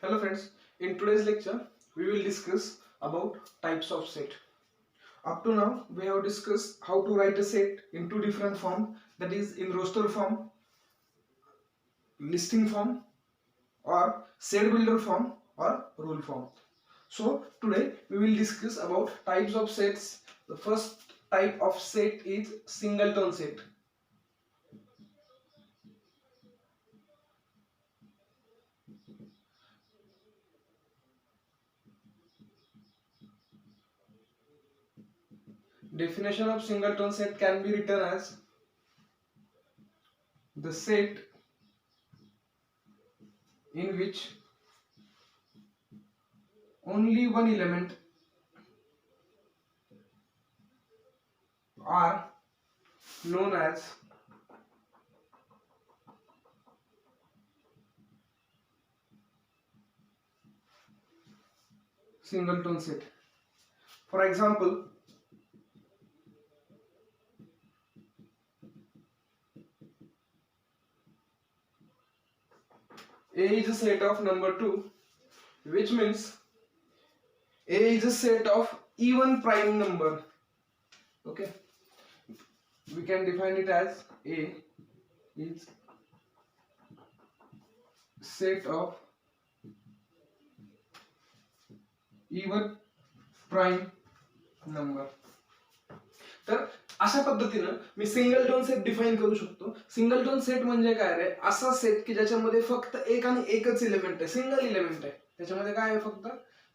Hello friends, in today's lecture we will discuss about types of set. Up to now we have discussed how to write a set in two different forms, that is in roster form, listing form, or set builder form or rule form. So today we will discuss about types of sets. The first type of set is singleton set. Definition of singleton set can be written as the set in which only one element are known as singleton set. For example, A is a set of number 2, which means A is a set of even prime number. Okay, we can define it as A is set of even prime number. तर अशा पद्धतीनं मी सिंगलटोन set define करू शकतो. सिंगलटोन set म्हणजे काय रे, असा set की ज्याच्यामध्ये फक्त एक आणि एकच इलेमेंट आहे, सिंगल इलेमेंट आहे. त्याच्यामध्ये काय आहे, फक्त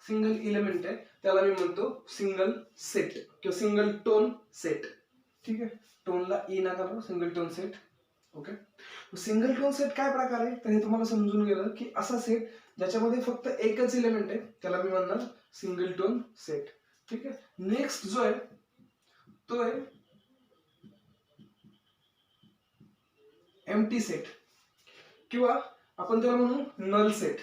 सिंगल इलेमेंट आहे, त्याला मी म्हणतो सिंगल सेट किंवा सिंगल टोन सेट. ठीक आहे, टोनला ई ना करा, single tone set. Okay, single tone set काय प्रकार आहे तर हे तुम्हाला समजून गेलं की असा सेट ज्याच्यामध्ये फक्त एकच इलेमेंट आहे त्याला मी म्हणणार सिंगल टोन सेट. ठीक आहे, नेक्स्ट जो आहे तो आहे एम्प्टी सेट किंवा आपण त्याला म्हणू नल सेट.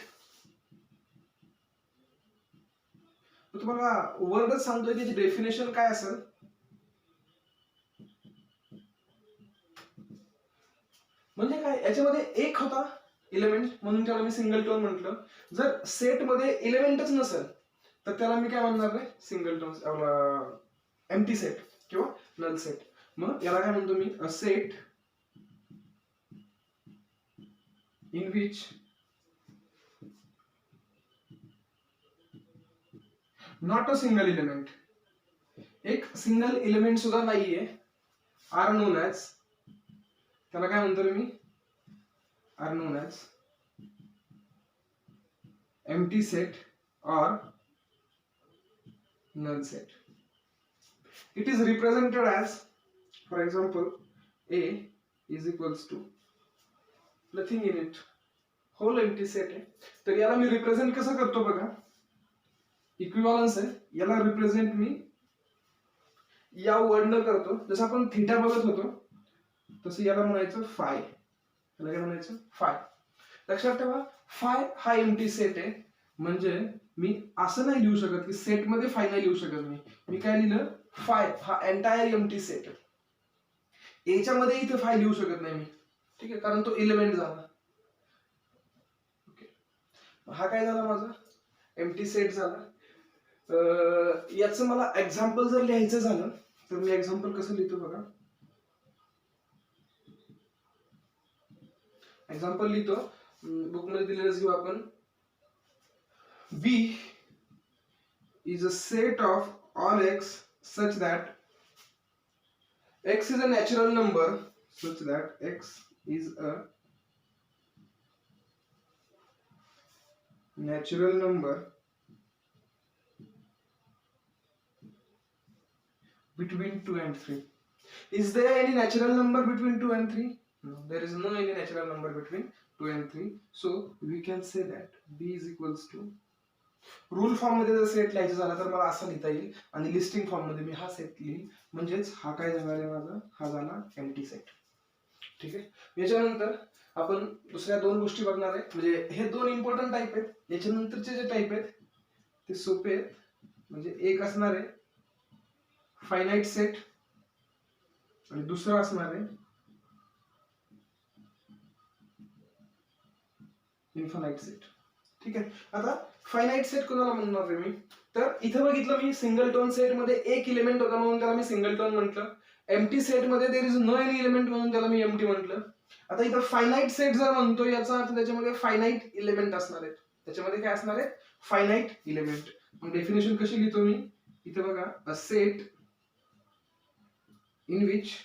तुम्हाला वर्डच सांगतोय त्याची डेफिनेशन काय असेल. म्हणजे काय, याच्यामध्ये एक होता इलेमेंट म्हणून त्याला मी सिंगल टोन म्हटलं. जर सेट मध्ये इलेमेंटच नसेल तर त्याला मी काय म्हणणार नाही, सिंगल टोन एम्प्टी सेट किंवा नल सेट. मग याला काय म्हणतो मी, a set in which not a single element, एक सिंगल इलेमेंट सुद्धा नाहीये, आर नोन ॲज, त्याला काय म्हणतो मी, are known as empty set और null set. It is represented as, for example, A is equals to nothing in it, whole empty set आहे. तर याला मी रिप्रेझेंट कसं करतो बघा, इक्विव्हॅलन्स आहे, याला रिप्रेझेंट मी या वर्डनं करतो. जसं आपण थीटा बघत होतो तसं याला म्हणायचं फाय. याला काय म्हणायचं, फाय. लक्षात ठेवा, फाय हा एम्प्टी सेट आहे. म्हणजे मी असं नाही लिहू शकत की सेट मध्ये फाय नाही लिहू शकत. मी काय लिहिलं, फाय हा एंटायर एम्प्टी सेट आहे. एच्या मध्ये इथे फाय लिहू शकत नाही मी. ठीक आहे, कारण तो इलेमेंट झाला. ओके, हा काय झाला, माझा एम्प्टी सेट झाला. याचं मला एक्झाम्पल जर लिहायचं झालं तर मी एक्झाम्पल कसं लिहितो बघा. एक्झाम्पल लिहितो, बुक मध्ये दिलेलंच घेऊ आपण. B is a set of all X such that x is a natural number, such that x is a natural number between 2 and 3. Is there any natural number between 2 and 3? No, there is no any natural number between 2 and 3. So we can say that b is equals to, rule form मध्ये जर set लिहायचं झाला तर मला असं लिहिता येईल, आणि लिस्टिंग फॉर्म मध्ये मी हा सेट लिहिल. म्हणजेच हा काय झाला आहे माझा, हा झाला एम्प्टी सेट. ठीक आहे, याच्यानंतर आपण दुसऱ्या दोन गोष्टी बघणार आहे. म्हणजे हे दोन इम्पॉर्टंट टाईप आहेत. याच्यानंतरचे जे टाईप आहेत ते सोपे आहेत. म्हणजे एक असणार आहे फायनाइट सेट आणि दुसरा असणार आहे इन्फानाइट सेट. ठीक आहे. आता फायनाईट सेट कोणाला म्हणणार आहे मी, तर इथं बघितलं मी सिंगलटोन सेट मध्ये एक इलिमेंट होता म्हणून त्याला मी सिंगलटोन म्हटलं. एम्प्टी सेट मध्ये there is no any element म्हणून त्याला मी एम्प्टी म्हटलं. आता इथं फायनाईट सेट जर म्हणतो याचा अर्थ त्याच्यामध्ये फायनाईट इलिमेंट असणार आहेत. त्याच्यामध्ये काय असणार आहे, फायनाईट इलिमेंट. मग डेफिनेशन कशी लिहितो मी, इथे बघा, a set in which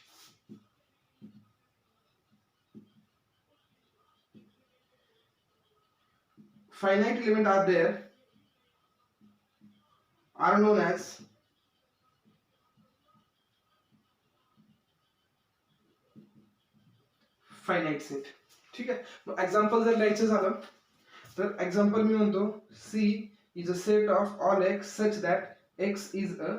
finite element are there are known as finite set. ठीक आहे. मग एक्झाम्पल जर द्यायचं झालं तर एक्झाम्पल मी म्हणतो C is a set of all x such that x is a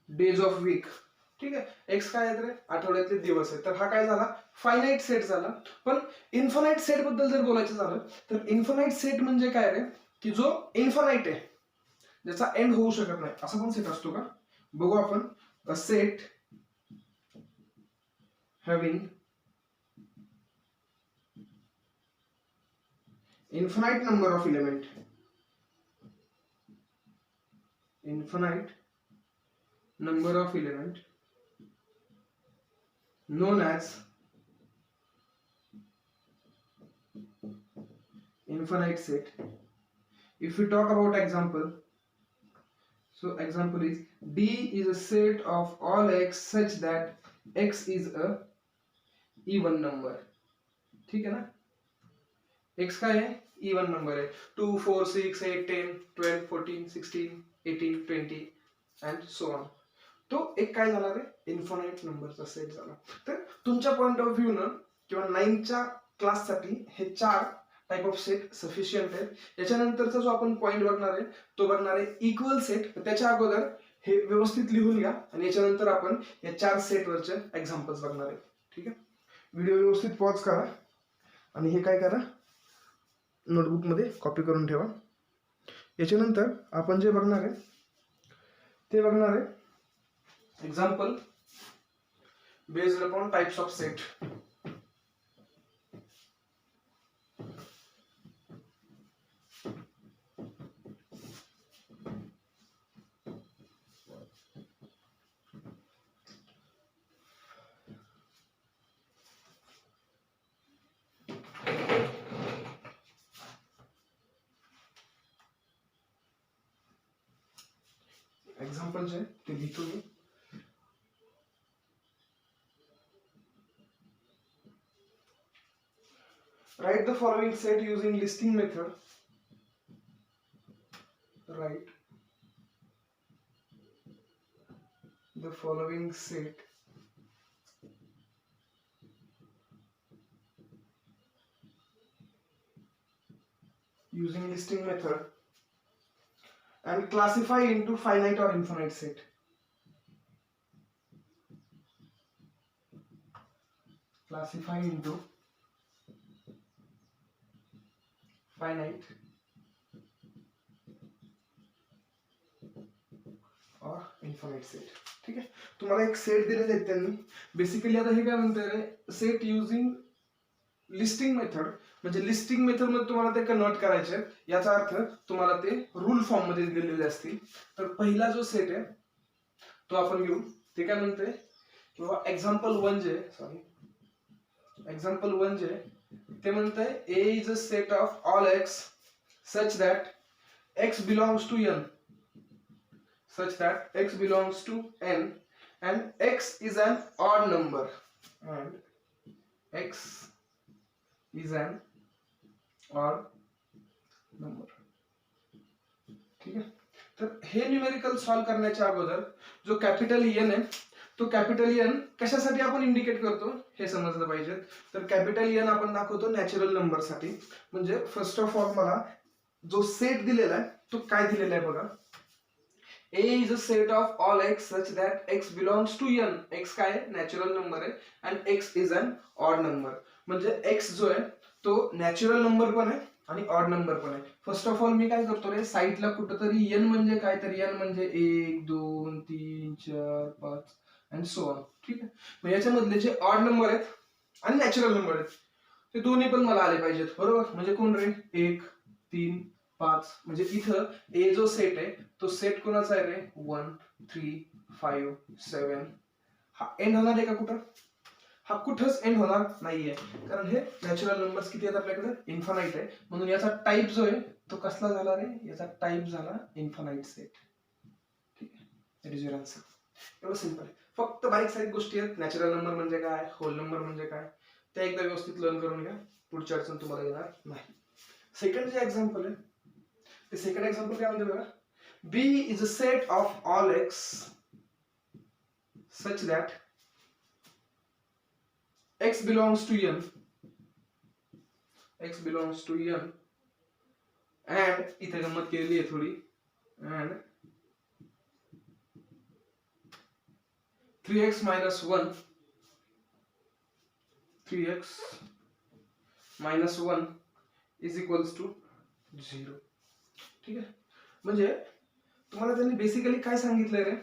days of week. ठीक आहे. एक्स काय आहेत रे, आठवड्यातले दिवस आहेत. तर हा काय झाला, फायनाईट सेट झाला. पण इन्फानाईट सेट बद्दल जर बोलायचं झालं तर इन्फानाईट सेट म्हणजे काय रे, की जो इन्फानाईट आहे, ज्याचा एंड होऊ शकत नाही, असा पण सेट असतो का, बघू आपण. A set having infinite number of element, infinite number of element known as infinite set. If we talk about example, so example is D is a set of all x such that x is a even number. ठीक है ना, x काय आहे, even number आहे. 2 4 6 8 10 12 14 16 18 20 and so on. तो एक काय झाला रे, इन्फानाईट नंबरचा सेट झाला. तर तुमच्या पॉइंट ऑफ व्ह्यू न किंवा 9च्या क्लाससाठी हे 4 टाइप ऑफ सेट सफिशियंट आहेत. याच्यानंतरचा जो आपण पॉइंट बघणार आहे तो बघणार आहे इक्वल सेट. त्याच्या अगोदर हे व्यवस्थित लिहून घ्या आणि याच्यानंतर आपण या 4 सेटवरचे एक्झाम्पल्स बघणार आहे. ठीक आहे. व्हिडिओ व्यवस्थित पॉज करा आणि हे काय करा, नोटबुक मध्ये कॉपी करून ठेवा. याच्यानंतर आपण जे बघणार आहे ते बघणार आहे example based upon types of set. Example जे ते लिहितो मी. Write the following set using listing method. Write the following set using listing method and classify into finite or infinite set. Classify into finite or infinite set. ठीक आहे. तुम्हाला एक set दिलेले आहेत त्यांनी. बेसिकली आता हे काय म्हणते रे, सेट युजिंग लिस्टिंग मेथड, म्हणजे लिस्टिंग मेथड मध्ये तुम्हाला ते कन्वर्ट करायचे. याचा अर्थ तुम्हाला ते रूल फॉर्म मध्ये दिलेले असतील. तर पहिला जो सेट आहे तो आपण घेऊ. ते काय म्हणते, किंवा एक्झाम्पल 1 जे, सॉरी, एक्झाम्पल 1 जे ते म्हणते A is a set of all x such that x belongs to n, such that x belongs to n and x is an odd number and x is an odd number. ठीक आहे. तर हे numerical solve करण्याच्या अगोदर जो capital N आहे तो capital N कशासाठी आपण इंडिकेट करतो हे समजलं पाहिजे. तर कॅपिटल N आपण दाखवतो नॅचरल नंबर साठी. म्हणजे फर्स्ट ऑफ ऑल मला जो सेट दिलेला आहे तो काय दिलेला आहे बघा. A is a set of all x such that x belongs to n. x काय आहे, नॅचरल नंबर आहे, and x is an odd number. म्हणजे x जो आहे तो नॅचरल नंबर पण आहे आणि ऑड नंबर पण आहे. फर्स्ट ऑफ ऑल मी काय करतो रे, साईडला कुठंतरी n म्हणजे काय, तर n म्हणजे 1 2 3 4 5 अँड सो ऑन. ठीक आहे. मग याच्यामधले जे ऑड नंबर आहेत आणि नॅचरल नंबर आहेत ते दोन्ही पण मला आले पाहिजेत, बरोबर. म्हणजे कोण रे, 1 3 5. म्हणजे इथं ए जो सेट आहे तो सेट कोणाचा आहे रे, 1 3 5 7. हा एंड होणार आहे का कुठं? हा कुठंच एंड होणार नाहीये, कारण हे नॅचरल नंबर्स किती आहेत आपल्याकडे, इन्फानाइट आहे. म्हणून याचा टाइप जो आहे तो कसला झाला रे, याचा टाइप झाला इन्फानाइट सेट. ठीक आहे, दॅट इज युअर आन्सर. एवढं सिंपल आहे. फक्त बारीक सारीक गोष्टी आहेत, नॅचरल नंबर म्हणजे काय, होल नंबर म्हणजे काय, त्या एकदा व्यवस्थित लर्न करून घ्या, पुढच्या अडचण तुम्हाला येणार नाही. सेकंड जे एक्झाम्पल आहे ते सेकंड एक्झाम्पल काय म्हणते बघा, B is a set of all X such that x belongs to n, x belongs to n, and इथे गंमत केलेली आहे थोडी, and 3x minus 1 3x minus 1 is equals to 0. ठीक आहे. म्हणजे तुम्हाला त्यांनी बेसिकली काय सांगितलंय रे,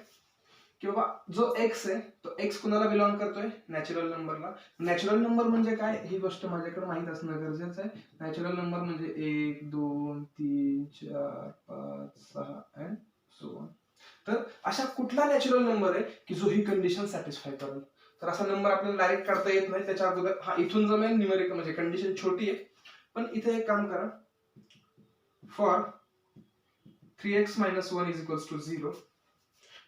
की बाबा जो x आहे तो x कुणाला बिलॉंग करतोय, नॅचरल नंबरला. नॅचरल नंबर म्हणजे काय ही गोष्ट माझ्याकडे माहित असणं गरजेचं आहे. नॅचरल नंबर म्हणजे 1 2 3 4 5 6 अँड सो ऑन. तर अशा कुठला नॅचरल नंबर आहे की जो ही कंडिशन सॅटिस्फाय करेल. तर असा नंबर आपल्याला डायरेक्ट काढता येत नाही, त्याच्या अगोदर हा इथून जमेल न्यूमेरिकल, म्हणजे कंडिशन छोटी आहे. पण इथे एक काम करा, for 3x minus 1 is equals to 0.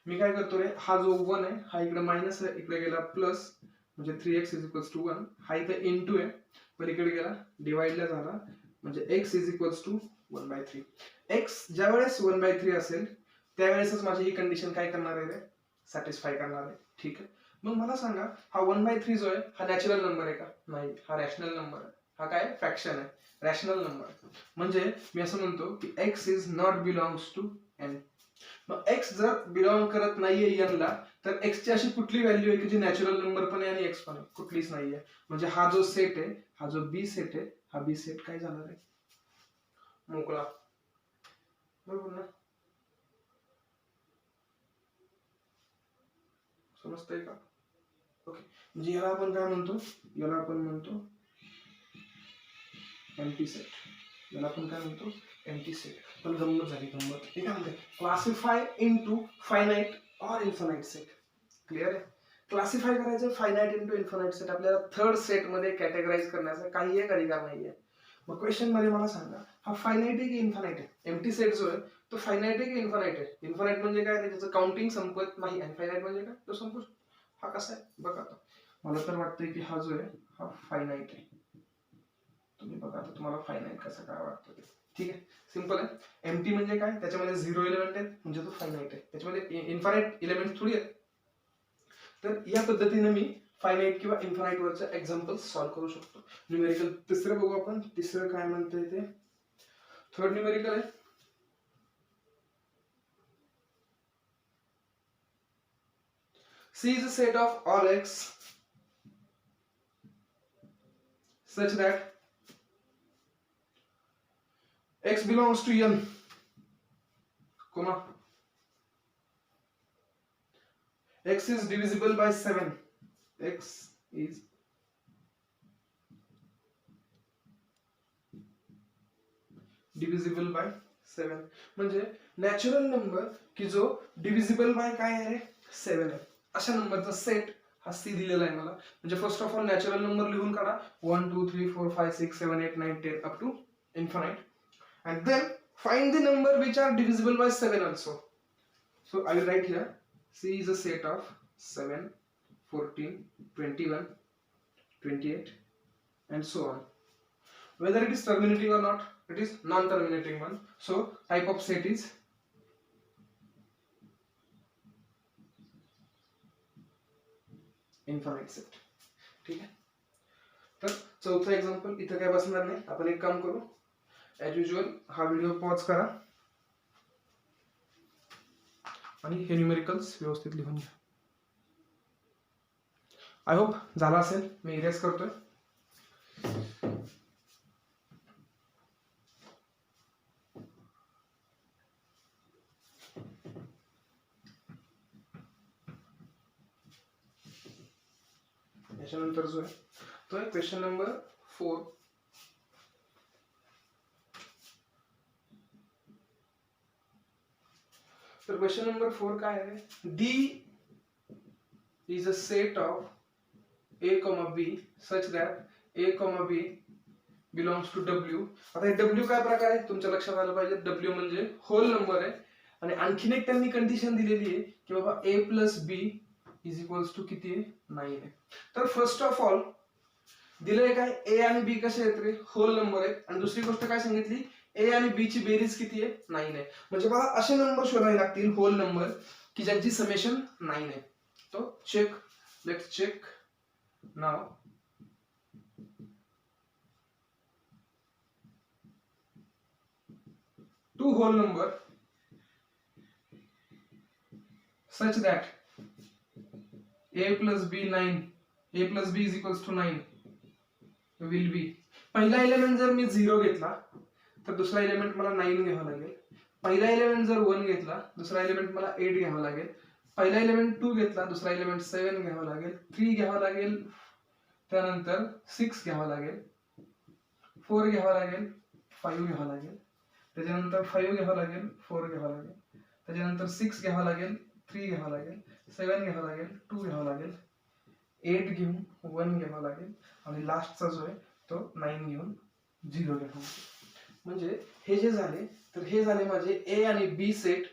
मी काय करतो रे, हा जो 1 आहे हा इकडे मायनस आहे, इकडे गेला प्लस, म्हणजे 3x is equals to 1. हा इथे इंटू आहे पण इकडे गेला डिवाइडला झाला, म्हणजे x is equals to 1/3. x ज्यावेळेस 1/3 असेल त्यावेळेसच माझी ही कंडिशन काय करणार आहे रे, सॅटिस्फाय करणार आहे. ठीक आहे. मग मला सांगा, हा 1/3 जो आहे हा नॅचरल नंबर आहे का? नाही, हा रॅशनल नंबर आहे. हा काय फ्रॅक्शन आहे, रॅशनल नंबर. म्हणजे मी असं म्हणतो की x is not belongs to n. मग x जर बिलॉंग करत नाहीये n ला, तर x ची अशी कुठली व्हॅल्यू आहे की जी नॅचरल नंबर पण आहे आणि x पण आहे? कुठलीच नाहीये. म्हणजे हा जो सेट आहे, हा जो बी सेट आहे, हा बी सेट काय जाणार आहे, मोकळा. बरोबर ना, समजतंय का? ओके. म्हणजे याला आपण काय म्हणतो, याला आपण म्हणतो एम्प्टी सेट. याला आपण काय म्हणतो, एम्प्टी सेट. पण गंमत झाली, गंमत. हे काय म्हणते, क्लासिफाय इनटू फायनाइट और इन्फानाइट सेट. क्लिअर आहे? क्लासिफाय करायचं फायनाइट इनटू इन्फानाइट सेट, आपल्याला थर्ड सेट मध्ये कॅटेगराइज करण्याचं काही आहे, अधिकार नाहीये. मग क्वेश्चन मध्ये मला सांगा, हा फायनाइट आहे की इन्फानाइट आहे? एम्प्टी सेट जो आहे तो फायनाइट आहे की इन्फानाइट आहे? इन्फानाइट म्हणजे काय, त्याचं काउंटिंग संपत नाही, आणि फायनाइट म्हणजे काय, तो संपू. हा कसा आहे बघा. आता मला तर वाटतंय की हा जो आहे हा फायनाइट आहे. तुम्ही बघा आता तुम्हाला फायनाइट कसं काय वाटतं ते. ठीक आहे, सिंपल आहे. एम्प्टी म्हणजे काय, त्याच्यामध्ये 0 एलिमेंट आहेत म्हणजे तो फायनाइट आहे. त्याच्यामध्ये इन्फानाइट एलिमेंट थोडी आहेत. तर या पद्धतीने मी फायनाइट किंवा इन्फानाइट वरचं एक्झाम्पल सॉल्व्ह करू शकतो. न्यूमेरिकल तिसरं बघू आपण. तिसरं काय म्हणतंय ते, थर्ड न्यूमेरिकल आहे. C is a set of all x such that x belongs to n, comma x is divisible by 7. X is divisible by 7. म्हणजे नॅचरल नंबर की जो डिव्हिजिबल बाय काय आहे, 7 आहे. अशा नंबरचा सेट हा सी दिलेला आहे मला. म्हणजे first of all natural number लिहून काढा, 1 2 3 4 5 6 7 8 9 10 up to infinite, and then find the number which are divisible by 7 also. So I will write here, C is a set of 7 14 21 28 and so on. Whether it is terminating or not, it is non-terminating one. So type of set is infinite set. ठीक आहे. तर चौथा example इथं काय बसणार नाही. आपण एक काम करू, ऍज युजल हा व्हिडिओ पॉज करा आणि हे न्यूमेरिकल्स व्यवस्थित लिहून घ्या. आय होप झाला असेल. मी इरेज करतोय. याच्यानंतर जो आहे तो आहे क्वेश्चन नंबर 4. तर क्वेश्चन नंबर 4 काय आहे? D is a set of A, B such that A, B belongs to W. आता हे W काय प्रकार आहे तुमच्या लक्षात आलं पाहिजे. W म्हणजे होल नंबर आहे आणि आणखीन एक त्यांनी कंडिशन दिलेली आहे की बाबा A plus B is equals to किती आहे? 9 आहे. तर फर्स्ट ऑफ ऑल दिलंय काय? A आणि B कसे आहेत रे? होल नंबर आहेत. आणि दुसरी गोष्ट काय सांगितली? A आणि B ची बेरीज किती आहे? 9 आहे. म्हणजे बघा असे नंबर शोधावे लागतील होल नंबर की ज्यांची समेशन 9 आहे. तो check, let's check now. Two whole number such that A plus B 9, A plus B is equals to 9 will be. पहिला एलिमेंट जर मी 0 घेतला तर दुसरा एलिमेंट मला 9 घ्यावा लागेल. पहिला एलिमेंट जर 1 घेतला दुसरा एलिमेंट मला 8 घ्यावा लागेल. पहिला एलिमेंट 2 घेतला दुसरा एलिमेंट 7 घ्यावा लागेल. 3 घ्यावा लागेल, त्यानंतर 6 घ्यावा लागेल, 4 घ्यावा लागेल, 5 घ्यावा लागेल, त्याच्यानंतर 5 घ्यावा लागेल, 4 घ्यावा लागेल, त्याच्यानंतर 6 घ्यावा लागेल, 3 घ्यावा लागेल, 7 घ्यावा लागेल, 2 घ्यावा लागेल, 8 घेऊन 1 घ्यावा लागेल आणि लास्टचा जो आहे तो 9 घेऊन 0 घ्यावा लागेल. म्हणजे हे जे झाले तर हे झाले माझे A आणि B सेट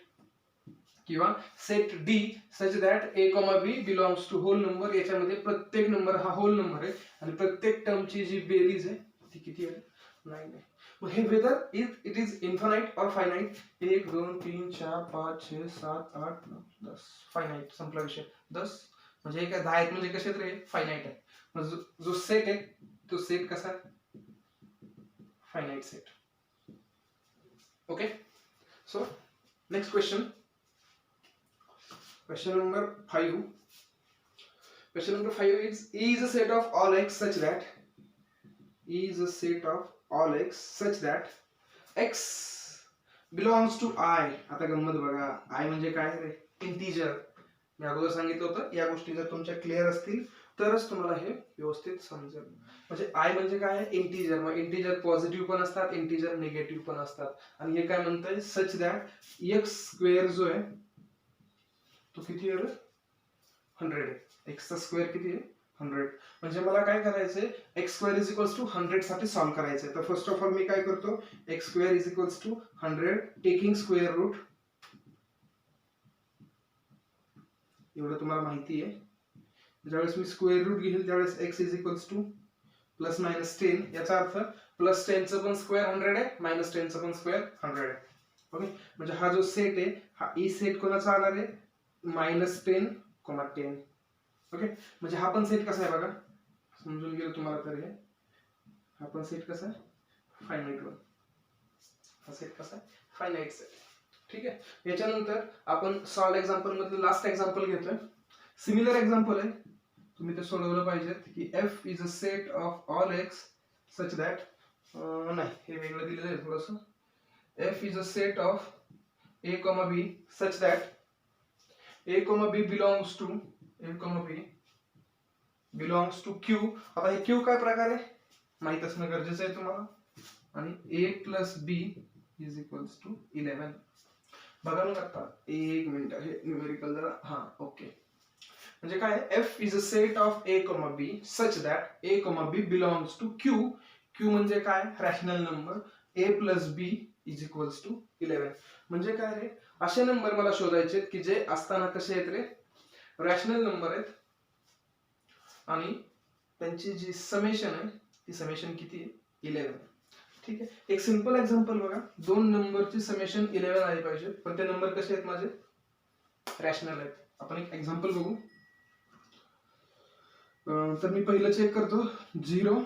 किंवा set D such that A, B belongs to whole number. याच्यामध्ये प्रत्येक नंबर हा होल नंबर आहे आणि प्रत्येक टर्मची जी बेरीज आहे ती किती आहे? 9 आहे. मग हे वेदर इट इज इन्फानाइट और फायनाइट? 1 2 3 4 5 6 7 8 9 10. फायनाइट, संपला विषय. 10 म्हणजे हे काय 10 आहेत म्हणजे कसे रे? फायनाइट आहे. मग जो सेट आहे तो सेट कसा आहे? Finite set. Okay, so next question, question number 5. Question number 5 is E is a set of all x such that E is a set of all x such that x belongs to I. आता गंमत बघा, I म्हणजे काय रे? Integer. मी अगोदर सांगितलं होतं या गोष्टी जर तुमच्या क्लिअर असतील तरच तुम्हाला हे व्यवस्थित समजेल. म्हणजे I म्हणजे काय आहे? इंटिजर. मग इंटिजर पॉझिटिव्ह पण असतात, इंटिजर निगेटिव्ह पण असतात. आणि हे काय म्हणतंय? सच दॅट x स्क्वेअर जो आहे तो किती आहे? 100 आहे. x चा स्क्वेअर किती आहे? 100. म्हणजे मला काय करायचंय? x square is equals to 100 साठी सॉल्व्ह करायचंय. तर फर्स्ट ऑफ ऑल मी काय करतो? x square is equals to 100 taking square root. एवढं तुम्हाला माहिती आहे. ज्यावेळेस मी स्क्वेअर रूट घेईल त्यावेळेस x is equals two plus minus 10. याचा अर्थ प्लस 10 चं पण स्क्वेअर 100 आहे, मायनस 10 चं पण स्क्वेअर 100 आहे. ओके, म्हणजे हा जो सेट आहे हा ई सेट कोणाचा आला रे? -10, 10. ओके, म्हणजे हा पण सेट कसा आहे बघा, समजून गेलं तुम्हाला तर हे. हा पण सेट कसा आहे? Finite one. हा सेट कसा आहे? Finite set. ठीक आहे. याच्यानंतर आपण सॉल्व एक्झाम्पल मधलं लास्ट एक्झाम्पल घेतोय. सिमिलर एक्झाम्पल आहे, तुम्ही ते सोडवलं पाहिजेत की F is a set of all X such that, नाही हे वेगळं दिलेलं आहे थोडंसं. F is a set of A, B such that A, B belongs to Q. आता हे Q काय प्रकार आहे माहित असणं गरजेचं आहे तुम्हाला. आणि A plus B is equals to 11. बघा मग आता एक मिनिट, हे न्यूमेरिकल जरा, हा ओके. म्हणजे काय? F is a set of A, B such that A, B belongs to Q. Q म्हणजे काय? Rational number. A plus B is equals to 11. म्हणजे काय रे? असे नंबर मला शोधायचे की जे असताना कसे आहेत रे? रॅशनल नंबर आहेत आणि त्यांची जी समेशन आहे ती समेशन किती आहे? 11. ठीक आहे. एक सिंपल एक्झाम्पल बघा, दोन नंबरची समेशन 11 आली पाहिजे, पण ते नंबर कसे आहेत माझे? रॅशनल आहेत. आपण एक एक्झाम्पल बघू. तर मी पहिलं चेक करतो, 0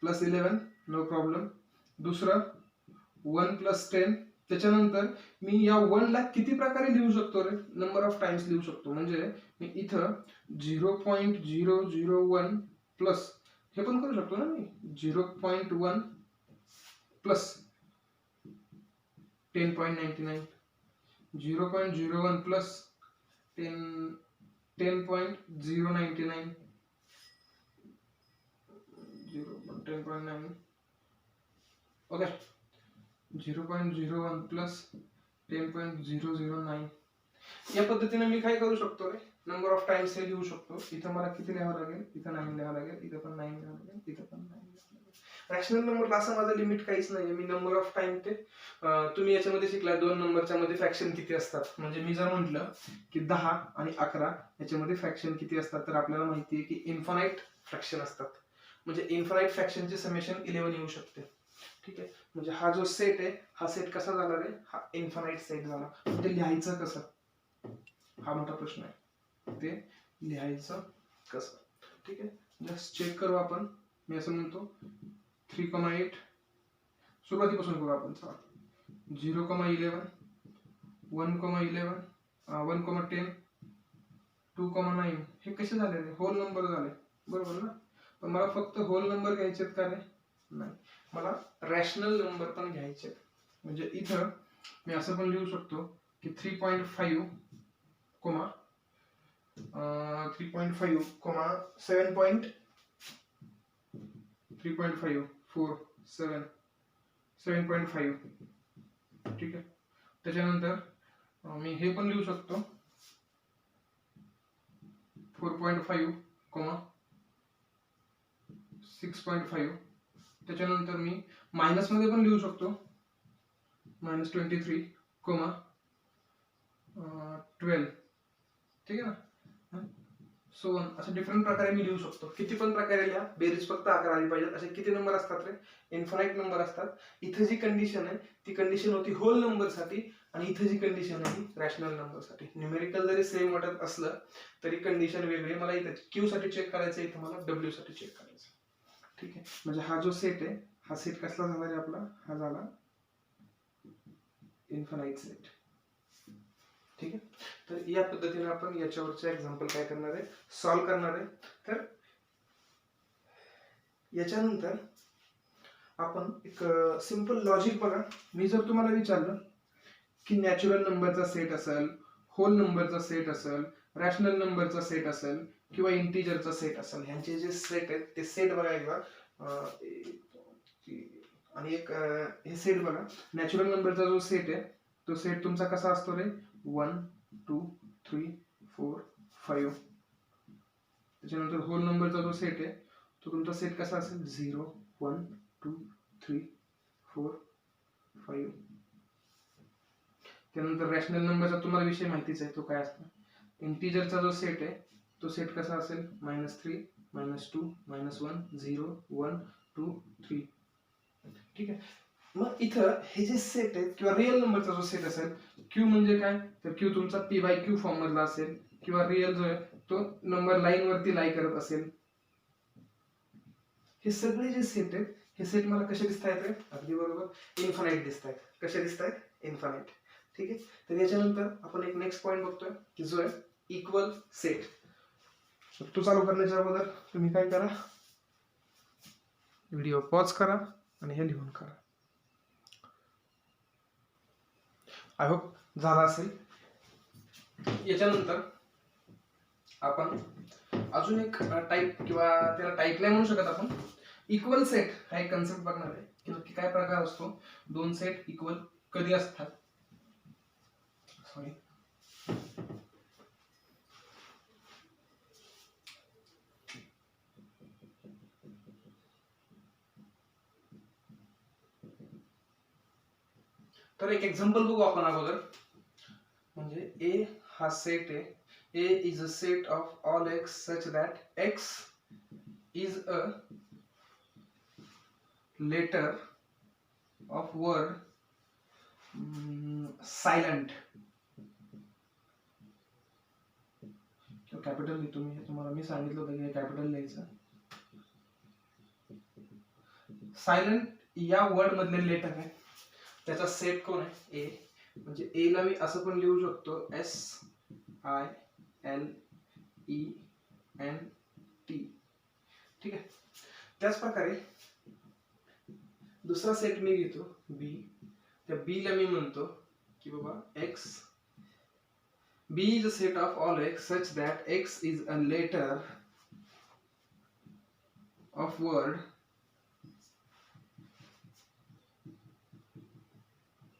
प्लस 11 नो प्रॉब्लेम. दुसरं 1 प्लस 10. त्याच्यानंतर मी या 1 ला किती प्रकारे लिहू शकतो रे? नंबर ऑफ टाइम्स लिहू शकतो. म्हणजे मी इथं 0.001 प्लस हे पण करू शकतो ना मी, 0.1 प्लस 10.99, 0.01 प्लस 10.099, 0. 10.9 ओके 0.01 प्लस 10.009 या पद्धतीने मी काय करू शकतो रे नंबर ऑफ टाइम्स हे लिहू शकतो. इथं मला किती लिहावं लागेल, इथं 9 लिहावं लागेल, इथं पण 9 लिहावं लागेल, इथं पण 9 लिहावं लागेल. रॅशनल नंबरला असं माझं लिमिट काहीच नाहीये. मी नंबर ऑफ टाइम ते तुम्ही याच्यामध्ये शिकला 2 नंबरच्या मध्ये फ्रॅक्शन किती असतात. म्हणजे मी जर म्हटलं की 10 आणि 11 याच्यामध्ये फ्रॅक्शन किती असतात तर आपल्याला माहिती आहे की इन्फानाइट फ्रॅक्शन असतात. म्हणजे इन्फानाइट फ्रॅक्शनचे समेशन 11 येऊ शकते. ठीक आहे. म्हणजे हा जो सेट आहे हा सेट कसा झाला रे, हा इन्फानाइट सेट झाला. ते लिहायचं कसं हा मोठा प्रश्न आहे. ते लिहायचं कसं. ठीक आहे. जस्ट चेक करू आपण. मी असं म्हणतो 3,8 सुरुवातीपासून करू आपण. 0,11 1,11 1,10 2,9 हे कसे झाले रे, होल नंबर झाले बरोबर ना. पण मला फक्त होल नंबर घ्यायचे का रे, नाही मला रॅशनल नंबर पण घ्यायचे. म्हणजे इथं मी असं पण लिहू शकतो की 3.5 कोमा 3.5 कोमा 7.3.5 4 7 7.5 ठीक आहे. त्याच्यानंतर मी हे पण लिहू शकतो 4.5 कोमा 6.5. त्याच्यानंतर मी मायनस मध्ये पण लिहू शकतो -23 कोमा 12 ठीक आहे ना. सो असं डिफरंट प्रकारे मी लिहू शकतो. किती पण प्रकारे लिहा, बेरीज फक्त 11 आली पाहिजे. असे किती नंबर असतात रे, इन्फानाइट नंबर असतात. इथे जी कंडिशन आहे ती कंडिशन होती होल नंबर साठी आणि इथे जी कंडिशन आहे ती रॅशनल नंबर साठी. न्यूमेरिकल जरी सेम वाटत असलं तरी कंडिशन वेगळी. मला इथे क्यू साठी चेक करायचं, इथे मला डब्ल्यू साठी चेक करायचं. ठीक आहे. म्हणजे हा जो सेट आहे हा सेट कसला झाला रे आपला, हा झाला इन्फानाइट सेट. ठीक आहे. तर या पद्धतीने आपण याच्यावरचे एक्झाम्पल काय करणार आहे, सॉल्व्ह करणार आहे. तर याच्यानंतर आपण एक सिंपल लॉजिक बघा. मी जर तुम्हाला विचारलं की नॅचरल नंबरचा सेट असेल, होल नंबरचा सेट असेल, रॅशनल नंबरचा सेट असेल किंवा इंटिजरचा सेट असेल, ह्यांचे जे सेट आहेत ते सेट बघा एकदा. आणि एक हे सेट बघा. नॅचरल नंबरचा जो सेट आहे तो सेट तुमचा कसा असतो रे, 1 2 3 4 5. त्याच्यानंतर होल नंबरचा जो सेट आहे तो तुमचा सेट कसा असेल, 0 1 2 3 4 5. त्यानंतर रॅशनल नंबरचा तुम्हाला विषय माहितीच आहे तो काय असतो. इंटिजरचा जो सेट आहे तो सेट कसा असेल, -3 -2 -1 0 1 2 3. ठीक आहे. मग इथं हे जे सेट आहेत किंवा रिअल नंबरचा जो सेट असेल, क्यू म्हणजे काय तर क्यू तुमचा p/q फॉर्म मधला असेल किंवा रिअल जो आहे तो नंबर लाईन वरती लाई करत असेल. हे सगळे जे सेट आहेत हे सेट मला कसे दिसतायत रे, अगदी बरोबर इन्फानाइट दिसतायत. कसे दिसतायत, इन्फानाइट. ठीक आहे. तर याच्यानंतर आपण एक नेक्स्ट पॉइंट बघतोय की जो आहे इक्वल सेट. तो चालू करण्याच्या अगोदर तुम्ही काय करा, व्हिडिओ पॉज करा आणि हे लिहून करा. आय होप झाला असेल. याच्यानंतर आपण अजून एक टाईप किंवा त्याला टाईप नाही म्हणू शकत आपण, इक्वल सेट हा एक कन्सेप्ट बघणार आहे की नक्की काय प्रकार असतो. दोन सेट इक्वल कधी असतात. सॉरी तर एक एक्झाम्पल बघू आपण अगोदर. म्हणजे ए हा सेट आहे. A is a set of all x such that x is a letter of word silent. Capital लिहितो मी, तुम्हाला मी सांगितलं होतं की कॅपिटल लिहायचं. सायलेंट या वर्ड मधले लेटर आहे त्याचा सेट कोण आहे, ए. म्हणजे ए ला मी असं पण लिहू शकतो SILENT. ठीक आहे. त्याच प्रकारे दुसरा सेट मी घेतो बी. त्या बी ला मी म्हणतो की बाबा x. B is a set of all x such that x is a letter of word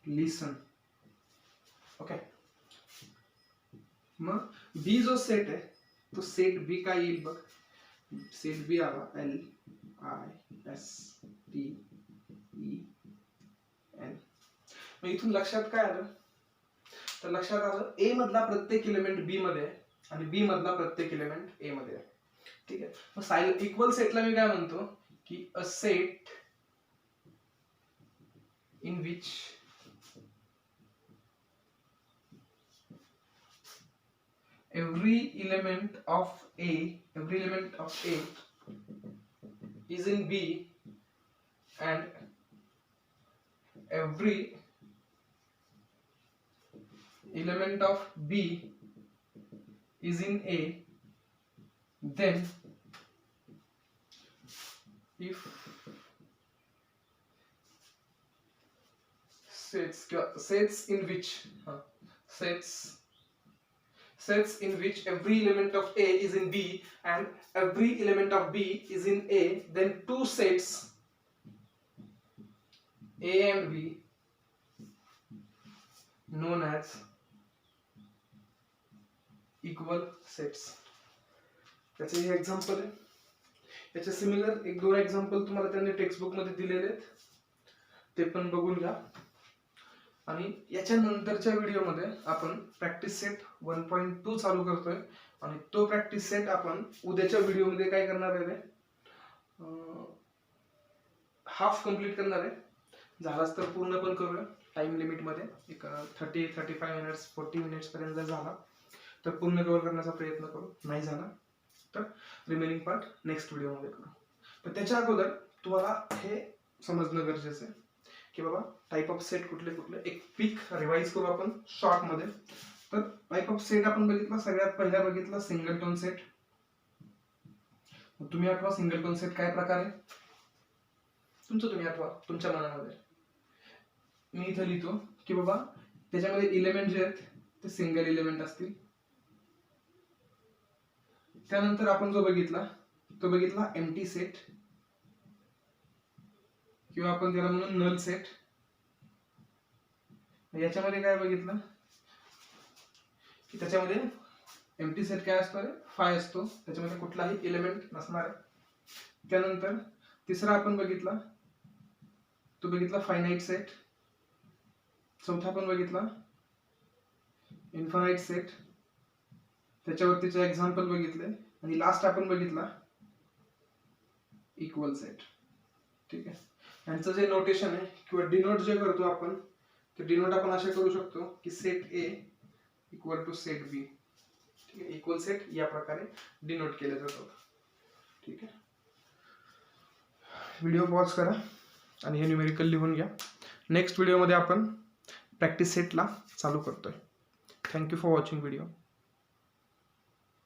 listen. Okay. मग बी जो सेट आहे तो सेट बी काय येईल बघ. सेट बी आला LISTEN. मग इथून लक्षात काय आलं, तर लक्षात आलं ए मधला प्रत्येक एलिमेंट बी मध्ये आहे आणि बी मधला प्रत्येक एलिमेंट ए मध्ये आहे. ठीक आहे. मग इक्वल सेटला मी काय म्हणतो की अ set in which every element of A is in B and every element of B is in A, then if sets in which every element of A is in B and every element of B is in A, then two sets A and B known as equal sets. त्याचे हे example आहे. याचे similar एक दोन example तुम्हाला त्यांनी text book मध्ये दिलेले आहेत, ते पण बघून घ्या. आणि याच्या नंतरच्या व्हिडिओमध्ये आपण प्रॅक्टिस सेट 1.2 चालू करतोय आणि तो प्रॅक्टिस सेट आपण उद्याच्या व्हिडिओमध्ये काय करणार आहे, हाफ कंप्लीट करणार आहे. झालाच तर पूर्ण पण करूया टाइम लिमिट मध्ये. एक 30-35 मिनिट्स 40 मिनिट्स पर्यंत जर झाला तर पूर्ण कव्हर करण्याचा प्रयत्न करू, नाही झाला तर रिमेनिंग पार्ट नेक्स्ट व्हिडिओमध्ये करू. पण त्याच्या अगोदर तुम्हाला हे समजणं गरजेचं आहे की बाबा टाइप ऑफ सेट कुठले कुठले. एक क्विक रिवाइज करू आपण शॉर्ट मध्ये. तर टाइप ऑफ सेट आपण बघितला, सगळ्यात पहिला बघितला सिंगलटोन सेट. तुम्ही आठवा सिंगलटोन सेट काय प्रकार आहे तुम्ही आठवा तुमच्या मनामध्ये. मी इथं लिहितो की बाबा त्याच्यामध्ये इलेमेंट जे आहेत ते सिंगल इलेमेंट असतील. त्यानंतर आपण जो बघितला तो बघितला एम्प्टी सेट किंवा आपण त्याला म्हणून नल सेट. याच्यामध्ये काय बघितलं की त्याच्यामध्ये एम्प्टी सेट काय असतो, फाय असतो, त्याच्यामध्ये कुठलाही एलिमेंट नसणार आहे. त्यानंतर तिसरा आपण बघितला तो बघितला फायनाइट सेट. चौथा आपण बघितला इन्फानाइट सेट, त्याच्यावरतीचे एक्झाम्पल बघितले. आणि लास्ट आपण बघितला इक्वल सेट. ठीक आहे. यांचं जे नोटेशन आहे किंवा डिनोट जे करतो आपण, ते डिनोट आपण असे करू शकतो की set A equal to set B. ठीक आहे. इक्वल सेट या प्रकारे डिनोट केले जातात. ठीक आहे. व्हिडिओ पॉज करा आणि हे न्यूमेरिकल लिहून घ्या. नेक्स्ट व्हिडिओमध्ये आपण प्रॅक्टिस सेटला चालू करतोय. Thank you for watching video.